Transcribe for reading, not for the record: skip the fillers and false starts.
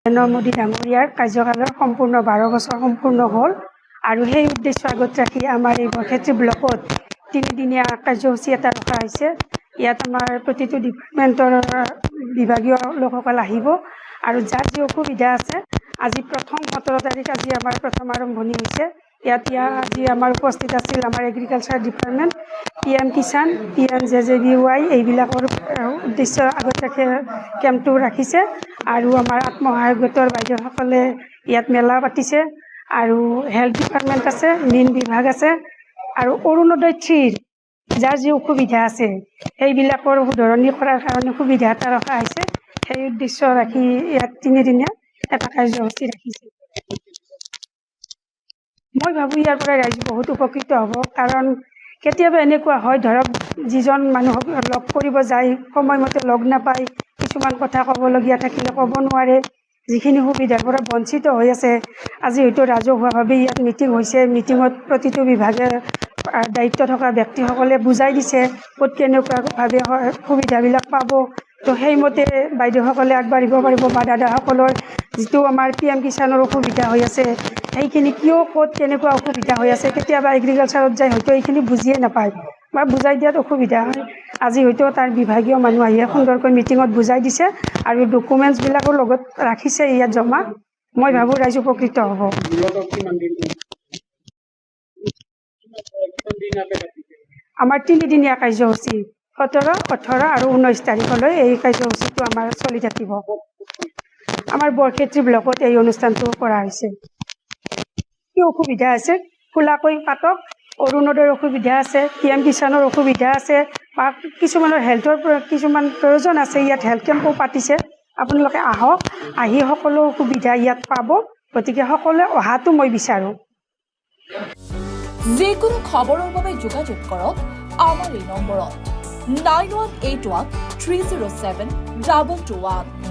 নৰেন্দ্ৰ মোদী ডাঙৰীয়াৰ কাৰ্যকালৰ সম্পূৰ্ণ 12 বছৰ সম্পূৰ্ণ হ'ল আৰু সেই উদ্দেশ্য আগত ৰাখি আমাৰ এই বৰক্ষেত্ৰী ব্লকত 3দিনীয়া কাৰ্যসূচী এটা ৰখা হৈছে। ইয়াত আমাৰ প্ৰতিটো ডিপাৰ্টমেণ্টৰ বিভাগীয় লোকসকল আহিব আৰু যাৰ যি অসুবিধা আছে আজি প্ৰথম 17 তাৰিখ আজি আমাৰ প্ৰথম আৰম্ভণি হৈছে। ইয়াত আজি আমাৰ উপস্থিত আছিল আমাৰ agriculture department, PM Kisan, PMJJBY এইবিলাকৰ উদ্দেশ্য আগত ৰাখি কেম্পটো ৰাখিছে আৰু আমাৰ আত্মসহায়ক গোটৰ বাইদেউসকলে ইয়াত মেলা পাতিছে আৰু হেল্থ ডিপাৰ্টমেণ্ট আছে, মীন বিভাগ আছে আৰু অৰুণোদয় 3 যাৰ যি অসুবিধা আছে সেইবিলাকৰ শুধৰণি কৰাৰ কাৰণে সুবিধা এটা ৰখা হৈছে। সেই উদ্দেশ্য ৰাখি ইয়াত 3দিনীয়া এটা কাৰ্যসূচী ৰাখিছে। মই ভাবোঁ ইয়াৰ পৰা ৰাইজ বহুত উপকৃত হ'ব, কাৰণ কেতিয়াবা এনেকুৱা হয় ধৰক যিজন মানুহক লগ কৰিব যায় সময়মতে লগ নাপায়, কিছুমান কথা ক'বলগীয়া থাকিলে ক'ব নোৱাৰে, যিখিনি সুবিধাৰ পৰা বঞ্চিত হৈ আছে। আজি হয়তো ৰাজহুৱাভাৱে ইয়াত মিটিং হৈছে, মিটিঙত প্ৰতিটো বিভাগে দায়িত্ব থকা ব্যক্তিসকলে বুজাই দিছে ক'ত কেনেকুৱাভাৱে সুবিধাবিলাক পাব। তো সেইমতে বাইদেউসকলে আগবাঢ়িব পাৰিব বা দাদাসকলৰ যিটো আমাৰ PM কিষাণৰ অসুবিধা হৈ আছে সেইখিনি কিয় ক'ত কেনেকুৱা অসুবিধা হৈ আছে, কেতিয়াবা এগ্ৰিকালচাৰত যায় হয়তো এইখিনি বুজিয়ে নাপায় বা বুজাই দিয়াত অসুবিধা হয়। আজি হয়তো তাৰ বিভাগীয় মানুহ আহিয়ে সুন্দৰকৈ মিটিঙত বুজাই দিছে আৰু ডকুমেণ্টছবিলাকো লগত ৰাখিছে ইয়াত জমা। মই ভাবোঁ ৰাইজ উপকৃত হ'ব। আমাৰ 3দিনীয়া কাৰ্যসূচী 17, 18 আৰু 19 তাৰিখলৈ এই কাৰ্যসূচীটো আমাৰ চলি থাকিব। আমাৰ বৰক্ষেত্ৰী ব্লকত এই অনুষ্ঠানটো কৰা হৈছে। কি অসুবিধা আছে খোলাকৈ পাতক, অৰুণোদয়ৰ অসুবিধা আছে, PM কিষাণৰ অসুবিধা আছে বা কিছুমানৰ হেল্থৰ কিছুমান প্ৰয়োজন আছে, ইয়াত হেল্থ কেম্পো পাতিছে। আপোনালোকে আহক, আহি সকলো সুবিধা ইয়াত পাব। গতিকে সকলোৱে অহাটো মই বিচাৰোঁ। যিকোনো খবৰৰ বাবে যোগাযোগ কৰক আমাৰ এই নম্বৰত 9181 307 2221।